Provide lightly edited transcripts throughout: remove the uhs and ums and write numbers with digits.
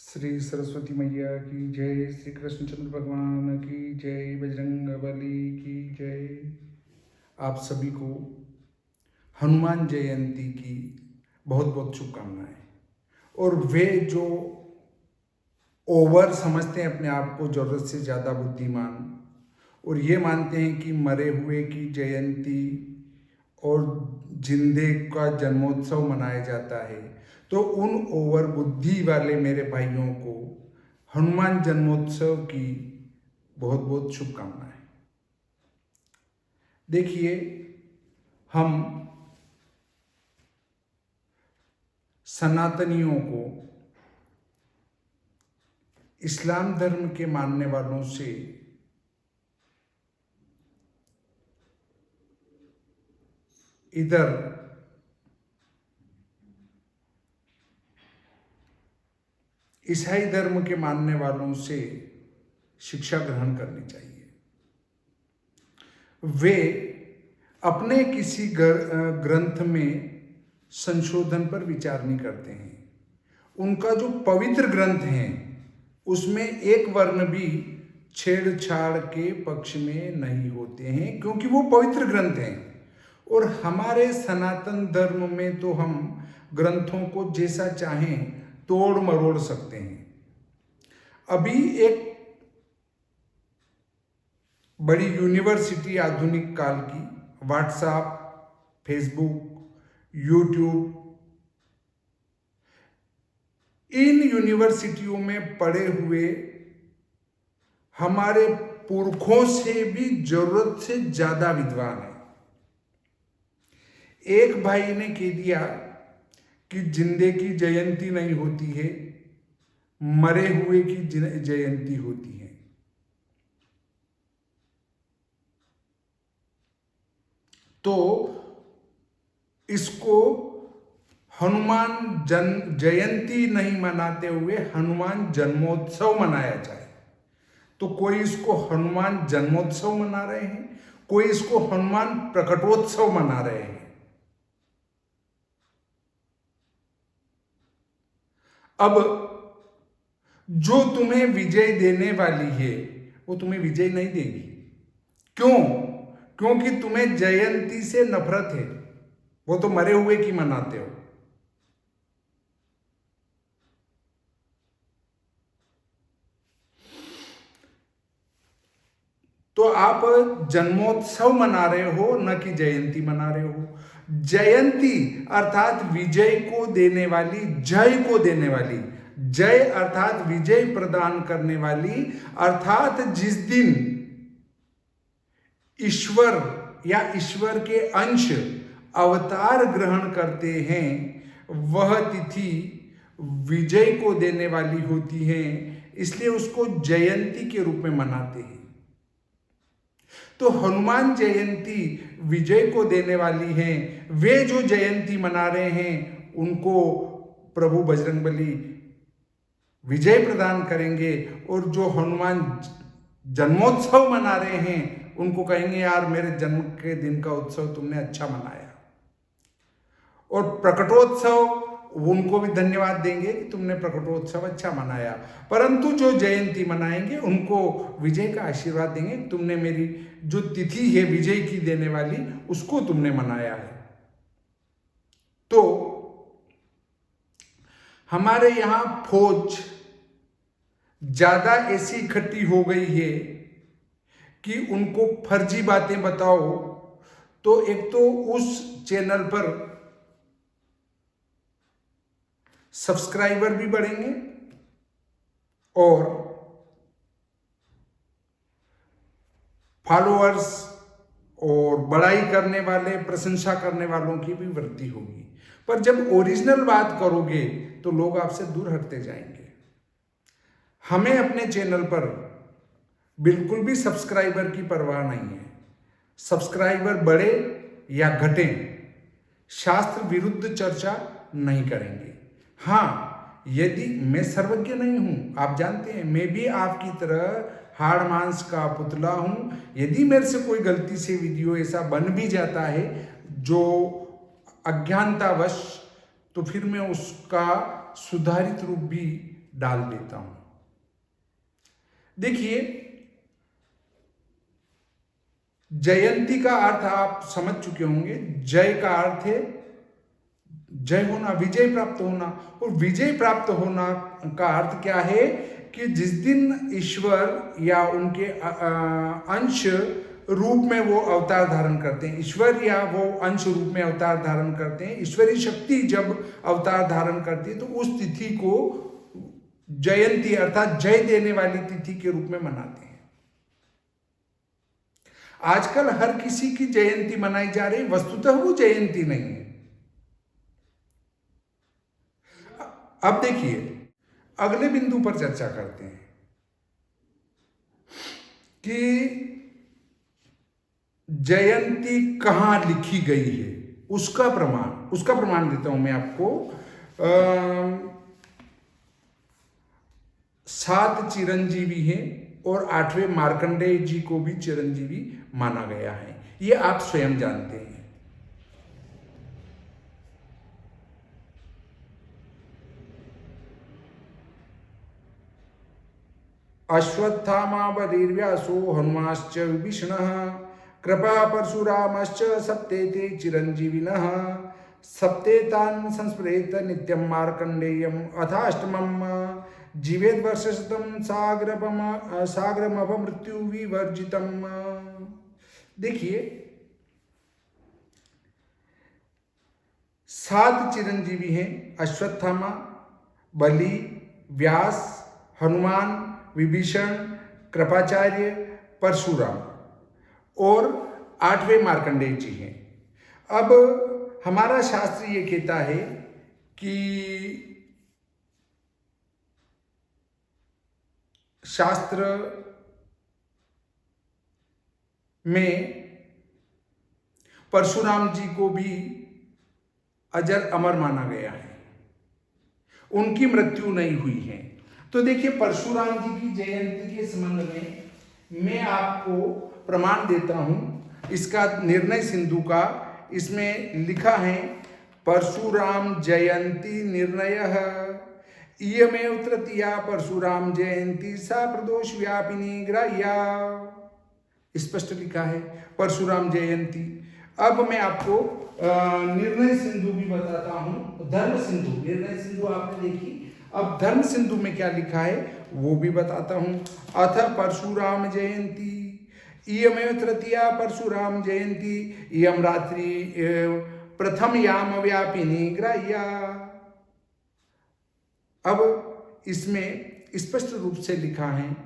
श्री सरस्वती मैया की जय, श्री कृष्णचंद्र भगवान की जय, बजरंग बली की जय। आप सभी को हनुमान जयंती की बहुत बहुत शुभकामनाएं। और वे जो ओवर समझते हैं अपने आप को ज़रूरत से ज़्यादा बुद्धिमान, और ये मानते हैं कि मरे हुए की जयंती और जिंदे का जन्मोत्सव मनाया जाता है, तो उन ओवर बुद्धि वाले मेरे भाइयों को हनुमान जन्मोत्सव की बहुत बहुत शुभकामनाएं। देखिए, हम सनातनियों को इस्लाम धर्म के मानने वालों से इधर ईसाई धर्म के मानने वालों से शिक्षा ग्रहण करनी चाहिए। वे अपने किसी ग्रंथ में संशोधन पर विचार नहीं करते हैं। उनका जो पवित्र ग्रंथ है उसमें एक वर्ण भी छेड़छाड़ के पक्ष में नहीं होते हैं, क्योंकि वो पवित्र ग्रंथ हैं। और हमारे सनातन धर्म में तो हम ग्रंथों को जैसा चाहें तोड़ मरोड़ सकते हैं। अभी एक बड़ी यूनिवर्सिटी आधुनिक काल की, व्हाट्सएप, फेसबुक, यूट्यूब, इन यूनिवर्सिटियों में पढ़े हुए हमारे पुरखों से भी जरूरत से ज्यादा विद्वान है। एक भाई ने कह दिया कि जिंदे की जयंती नहीं होती है, मरे हुए की जयंती होती है। तो इसको हनुमान जयंती नहीं मनाते हुए हनुमान जन्मोत्सव मनाया जाए। तो कोई इसको हनुमान जन्मोत्सव मना रहे हैं, कोई इसको हनुमान प्रकटोत्सव मना रहे हैं। अब जो तुम्हें विजय देने वाली है वो तुम्हें विजय नहीं देगी। क्यों? क्योंकि तुम्हें जयंती से नफरत है, वो तो मरे हुए की मनाते हो। तो आप जन्मोत्सव मना रहे हो, न कि जयंती मना रहे हो। जयंती अर्थात विजय को देने वाली, जय को देने वाली, जय अर्थात विजय प्रदान करने वाली, अर्थात जिस दिन ईश्वर या ईश्वर के अंश अवतार ग्रहण करते हैं, वह तिथि विजय को देने वाली होती है, इसलिए उसको जयंती के रूप में मनाते हैं। तो हनुमान जयंती विजय को देने वाली है। वे जो जयंती मना रहे हैं उनको प्रभु बजरंगबली विजय प्रदान करेंगे, और जो हनुमान जन्मोत्सव मना रहे हैं उनको कहेंगे यार मेरे जन्म के दिन का उत्सव तुमने अच्छा मनाया। और प्रकटोत्सव उनको भी धन्यवाद देंगे कि तुमने प्रकटोत्सव अच्छा मनाया। परंतु जो जयंती मनाएंगे उनको विजय का आशीर्वाद देंगे, तुमने मेरी जो तिथि है विजय की देने वाली उसको तुमने मनाया है। तो हमारे यहां फौज ज्यादा ऐसी इकट्ठी हो गई है कि उनको फर्जी बातें बताओ तो एक तो उस चैनल पर सब्सक्राइबर भी बढ़ेंगे और फॉलोअर्स और बड़ाई करने वाले, प्रशंसा करने वालों की भी वृद्धि होगी। पर जब ओरिजिनल बात करोगे तो लोग आपसे दूर हटते जाएंगे। हमें अपने चैनल पर बिल्कुल भी सब्सक्राइबर की परवाह नहीं है। सब्सक्राइबर बढ़े या घटे, शास्त्र विरुद्ध चर्चा नहीं करेंगे। हाँ, यदि मैं सर्वज्ञ नहीं हूं, आप जानते हैं मैं भी आपकी तरह हाड़ मांस का पुतला हूं। यदि मेरे से कोई गलती से वीडियो ऐसा बन भी जाता है जो अज्ञानतावश, तो फिर मैं उसका सुधारित रूप भी डाल देता हूं। देखिए, जयंती का अर्थ आप समझ चुके होंगे। जय का अर्थ है जय होना, विजय प्राप्त होना। और विजय प्राप्त होना का अर्थ क्या है कि जिस दिन ईश्वर या उनके अंश रूप में वो अवतार धारण करते हैं, ईश्वर या वो अंश रूप में अवतार धारण करते हैं, ईश्वरीय शक्ति जब अवतार धारण करती है तो उस तिथि को जयंती अर्थात जय देने वाली तिथि के रूप में मनाते हैं। आजकल हर किसी की जयंती मनाई जा रही, वस्तुतः वो जयंती नहीं है। अब देखिए, अगले बिंदु पर चर्चा करते हैं कि जयंती कहां लिखी गई है, उसका प्रमाण देता हूं मैं आपको। 7 चिरंजीवी हैं और 8वें मार्कंडेय जी को भी चिरंजीवी माना गया है, ये आप स्वयं जानते हैं। अश्वत्थामा बलिर्व्यासो हनुमाश्च विभीषणः कृपा परशुरामश्च सप्तेते चिरंजीविनः सप्तेतान् संस्मरेत नित्यं मार्कंडेयम् अथाष्टमम् जीवेद वर्षशतं सागरमपमृत्यु विवर्जितम्। देखिए, 7 चिरंजीवी हैं, अश्वत्थामा, बलि, व्यास, हनुमान, विभीषण, कृपाचार्य, परशुराम और 8वें मार्कंडेय जी हैं। अब हमारा शास्त्र ये कहता है कि शास्त्र में परशुराम जी को भी अजर अमर माना गया है, उनकी मृत्यु नहीं हुई है। तो देखिए, परशुराम जी की जयंती के संबंध में मैं आपको प्रमाण देता हूं। इसका निर्णय सिंधु का, इसमें लिखा है परशुराम जयंती निर्णयः इयमेव तृतीया परशुराम जयंती सा प्रदोष व्यापिनी ग्राह्या। स्पष्ट लिखा है परशुराम जयंती। अब मैं आपको निर्णय सिंधु भी बताता हूं। धर्म सिंधु, निर्णय सिंधु आपने देखी, अब धर्म सिंधु में क्या लिखा है वो भी बताता हूं। अथ परशुराम जयंती इयमेव तृतीया परशुराम जयंती इयम रात्रि प्रथम याम व्यापिनी ग्राह्या। अब इसमें स्पष्ट रूप से लिखा है,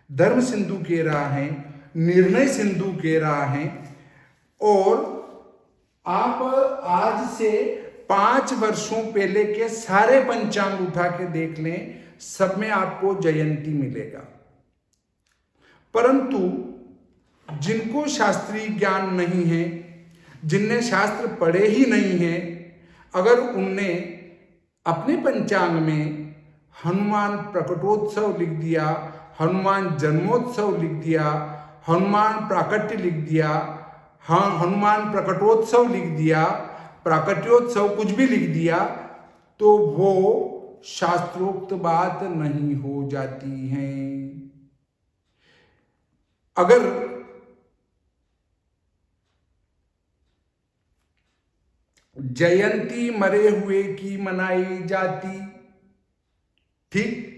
धर्म सिंधु कह रहा है, निर्णय सिंधु कह रहा है, और आप आज से 5 वर्षों पहले के सारे पंचांग उठा के देख लें, सब में आपको जयंती मिलेगा। परंतु जिनको शास्त्रीय ज्ञान नहीं है, जिनने शास्त्र पढ़े ही नहीं है, अगर उनने अपने पंचांग में हनुमान प्रकटोत्सव लिख दिया, हनुमान जन्मोत्सव लिख दिया, हनुमान प्राकट्य लिख दिया, हनुमान प्रकटोत्सव लिख दिया, प्राकट्योत्सव कुछ भी लिख दिया, तो वो शास्त्रोक्त बात नहीं हो जाती है। अगर जयंती मरे हुए की मनाई जाती, ठीक,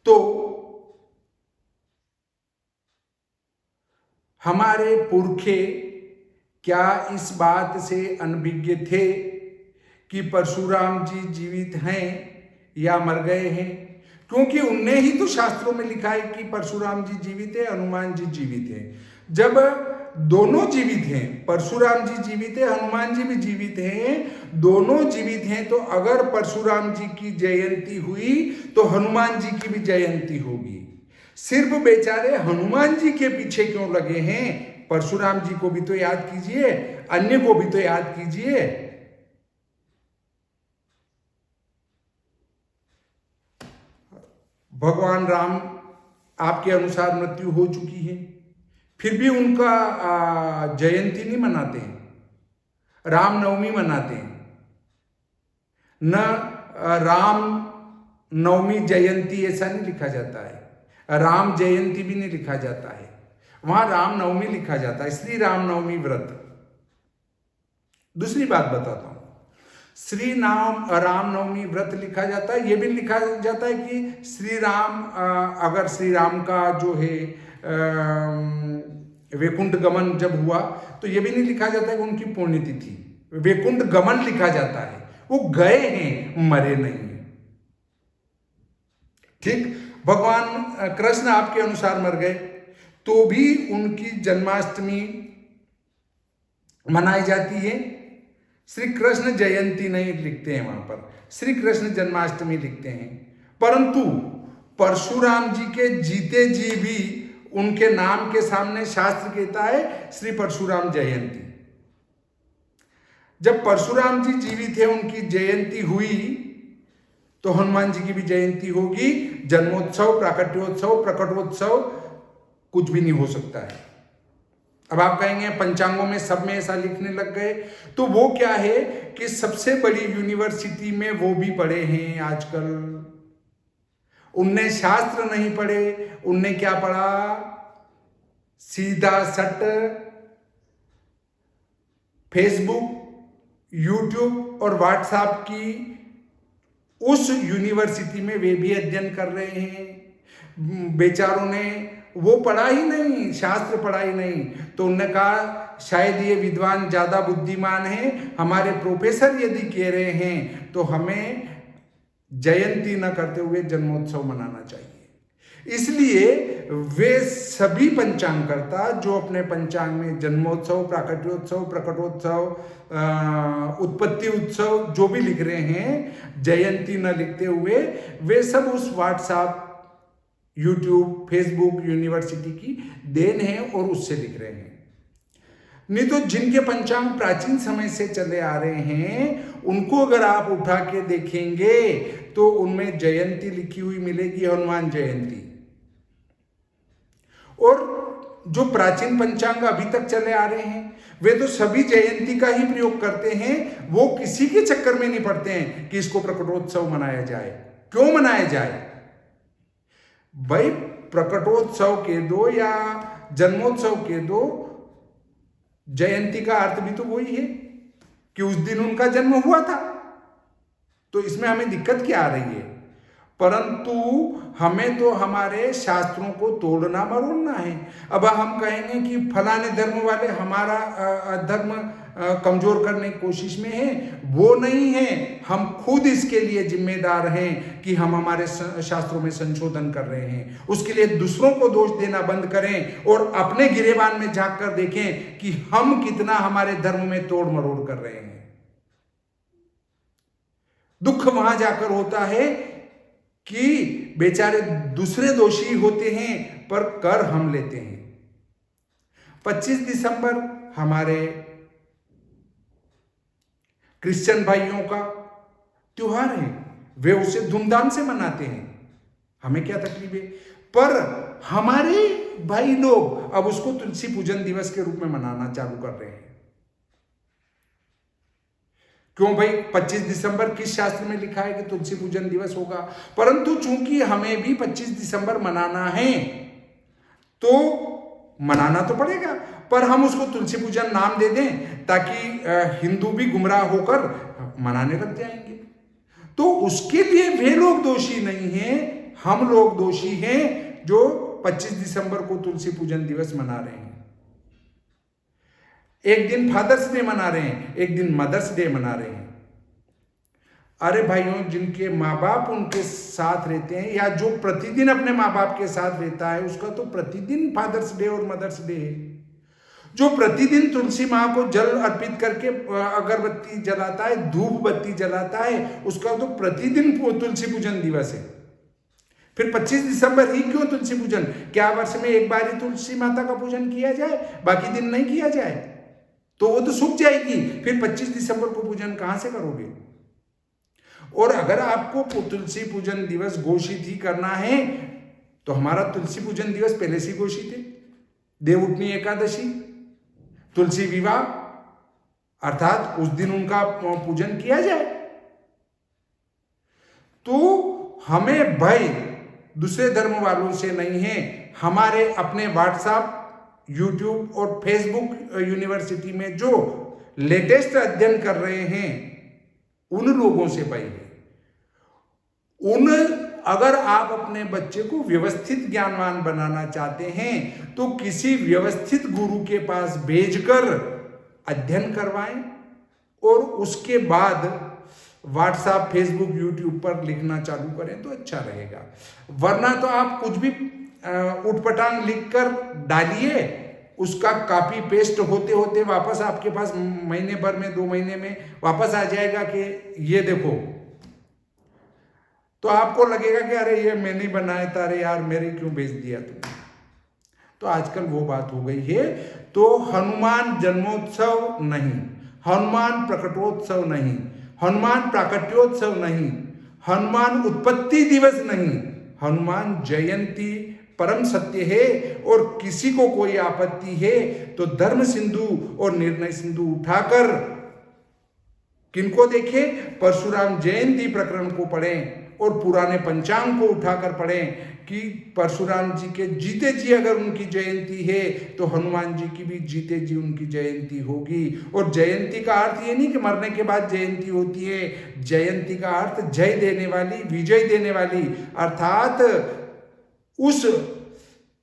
तो हमारे पुरखे क्या इस बात से अनभिज्ञ थे कि परशुराम जी जीवित हैं या मर गए हैं? क्योंकि उनने ही तो शास्त्रों में लिखा है कि परशुराम जी जीवित है, हनुमान जी जीवित है। जब दोनों जीवित हैं, परशुराम जी जीवित है, हनुमान जी भी जीवित हैं, दोनों जीवित हैं, तो अगर परशुराम जी की जयंती हुई तो हनुमान जी की भी जयंती होगी। सिर्फ बेचारे हनुमान जी के पीछे क्यों लगे हैं? परशुराम जी को भी तो याद कीजिए, अन्य को भी तो याद कीजिए। भगवान राम आपके अनुसार मृत्यु हो चुकी है, फिर भी उनका जयंती नहीं मनाते हैं, रामनवमी मनाते हैं, न राम नवमी जयंती ऐसा नहीं लिखा जाता है, राम जयंती भी नहीं लिखा जाता है, वहां राम नवमी लिखा जाता है, श्री राम नवमी व्रत। दूसरी बात बताता हूं, श्री राम नवमी व्रत लिखा जाता है, ये भी लिखा जाता है कि श्री राम, अगर श्री राम का जो है वैकुंठ गमन जब हुआ तो ये भी नहीं लिखा जाता है कि उनकी पुण्यतिथि, वैकुंठ गमन लिखा जाता है, वो गए हैं, मरे नहीं हैं। ठीक, भगवान कृष्ण आपके अनुसार मर गए तो भी उनकी जन्माष्टमी मनाई जाती है। श्री कृष्ण जयंती नहीं लिखते हैं वहां पर, श्री कृष्ण जन्माष्टमी लिखते हैं। परंतु परशुराम जी के जीते जी भी उनके नाम के सामने शास्त्र कहता है श्री परशुराम जयंती। जब परशुराम जी जीवित थे, उनकी जयंती हुई, तो हनुमान जी की भी जयंती होगी। जन्मोत्सव, प्राकट्योत्सव, प्रकटोत्सव कुछ भी नहीं हो सकता है। अब आप कहेंगे पंचांगों में सब में ऐसा लिखने लग गए, तो वो क्या है कि सबसे बड़ी यूनिवर्सिटी में वो भी पढ़े हैं आजकल, उनने शास्त्र नहीं पढ़े, उनने क्या पढ़ा, सीधा सट फेसबुक, यूट्यूब और व्हाट्सएप की उस यूनिवर्सिटी में वे भी अध्ययन कर रहे हैं। बेचारों ने वो पढ़ा ही नहीं, शास्त्र पढ़ा ही नहीं, तो उन्होंने कहा शायद ये विद्वान ज्यादा बुद्धिमान हैं, हमारे प्रोफेसर यदि कह रहे हैं तो हमें जयंती न करते हुए जन्मोत्सव मनाना चाहिए। इसलिए वे सभी पंचांगकर्ता जो अपने पंचांग में जन्मोत्सव, प्राकट्योत्सव, प्रकटोत्सव, उत्पत्ति उत्सव जो भी लिख रहे हैं, जयंती न लिखते हुए वे सब उस व्हाट्सएप, यूट्यूब, फेसबुक यूनिवर्सिटी की देन है और उससे लिख रहे हैं। नहीं तो जिनके पंचांग प्राचीन समय से चले आ रहे हैं, उनको अगर आप उठा के देखेंगे तो उनमें जयंती लिखी हुई मिलेगी, हनुमान जयंती। और जो प्राचीन पंचांग अभी तक चले आ रहे हैं वे तो सभी जयंती का ही प्रयोग करते हैं, वो किसी के चक्कर में नहीं पड़ते हैं कि इसको प्रकटोत्सव मनाया जाए। क्यों मनाया जाए भाई? प्रकटोत्सव के दो या जन्मोत्सव के दो, जयंती का अर्थ भी तो वही है कि उस दिन उनका जन्म हुआ था, तो इसमें हमें दिक्कत क्या आ रही है? परंतु हमें तो हमारे शास्त्रों को तोड़ना मरोड़ना है। अब हम कहेंगे कि फलाने धर्म वाले हमारा धर्म कमजोर करने की कोशिश में है, वो नहीं है। हम खुद इसके लिए जिम्मेदार हैं कि हम हमारे शास्त्रों में संशोधन कर रहे हैं। उसके लिए दूसरों को दोष देना बंद करें और अपने गिरेबान में झांक कर देखें कि हम कितना हमारे धर्म में तोड़ मरोड़ कर रहे हैं। दुख वहां जाकर होता है कि बेचारे दूसरे दोषी होते हैं पर कर हम लेते हैं। 25 दिसंबर हमारे क्रिश्चियन भाइयों का त्योहार है, वे उसे धूमधाम से मनाते हैं, हमें क्या तकलीफ है? पर हमारे भाई लोग अब उसको तुलसी पूजन दिवस के रूप में मनाना चालू कर रहे हैं। क्यों भाई? 25 दिसंबर किस शास्त्र में लिखा है कि तुलसी पूजन दिवस होगा? परंतु चूंकि हमें भी 25 दिसंबर मनाना है तो मनाना तो पड़ेगा, पर हम उसको तुलसी पूजन नाम दे दें ताकि हिंदू भी गुमराह होकर मनाने लग जाएंगे। तो उसके लिए वे लोग दोषी नहीं हैं, हम लोग दोषी हैं जो 25 दिसंबर को तुलसी पूजन दिवस मना रहे हैं। एक दिन फादर्स डे मना रहे हैं, एक दिन मदर्स डे मना रहे हैं। अरे भाइयों, जिनके माँ बाप उनके साथ रहते हैं या जो प्रतिदिन अपने माँ बाप के साथ रहता है, उसका तो प्रतिदिन फादर्स डे और मदर्स डे है। जो प्रतिदिन तुलसी माँ को जल अर्पित करके अगरबत्ती जलाता है, धूप बत्ती जलाता है, उसका तो प्रतिदिन तुलसी पूजन दिवस है। फिर 25 दिसंबर ही क्यों तुलसी पूजन? क्या वर्ष में एक बार ही तुलसी माता का पूजन किया जाए, बाकी दिन नहीं किया जाए? तो वो तो सूख जाएगी, फिर 25 दिसंबर को पूजन कहां से करोगे? और अगर आपको तुलसी पूजन दिवस घोषित ही करना है तो हमारा तुलसी पूजन दिवस पहले से घोषित है। देवउठनी एकादशी, तुलसी विवाह, अर्थात उस दिन उनका पूजन किया जाए। तो हमें भय दूसरे धर्म वालों से नहीं है, हमारे अपने व्हाट्सएप, यूट्यूब और फेसबुक यूनिवर्सिटी में जो लेटेस्ट अध्ययन कर रहे हैं उन लोगों से भय है। अगर आप अपने बच्चे को व्यवस्थित ज्ञानवान बनाना चाहते हैं तो किसी व्यवस्थित गुरु के पास भेजकर अध्ययन करवाएं और उसके बाद व्हाट्सएप, फेसबुक, यूट्यूब पर लिखना चालू करें तो अच्छा रहेगा। वरना तो आप कुछ भी उठपटांग लिखकर डालिए, उसका कॉपी पेस्ट होते होते वापस आपके पास महीने भर में, 2 महीने में वापस आ जाएगा कि ये देखो। तो आपको लगेगा कि अरे ये मैं नहीं बनाया था, अरे यार मेरे क्यों भेज दिया तुमने। तो आजकल वो बात हो गई है। तो हनुमान जन्मोत्सव नहीं, हनुमान प्रकटोत्सव नहीं, हनुमान प्राकट्योत्सव नहीं, हनुमान उत्पत्ति दिवस नहीं, हनुमान जयंती परम सत्य है। और किसी को कोई आपत्ति है तो धर्म सिंधु और निर्णय सिंधु उठाकर किनको देखें, परशुराम जयंती प्रकरण को पढ़ें और पुराने पंचांग को उठाकर पढ़ें कि परशुराम जी के जीते जी अगर उनकी जयंती है तो हनुमान जी की भी जीते जी उनकी जयंती होगी। और जयंती का अर्थ ये नहीं कि मरने के बाद जयंती होती है, जयंती का अर्थ जय देने वाली, विजय देने वाली, अर्थात उस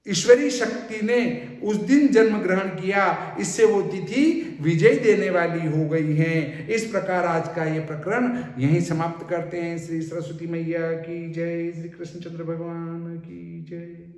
ईश्वरीय शक्ति ने उस दिन जन्म ग्रहण किया, इससे वो तिथि विजय देने वाली हो गई है। इस प्रकार आज का ये प्रकरण यहीं समाप्त करते हैं। श्री सरस्वती मैया की जय, श्री कृष्णचंद्र भगवान की जय।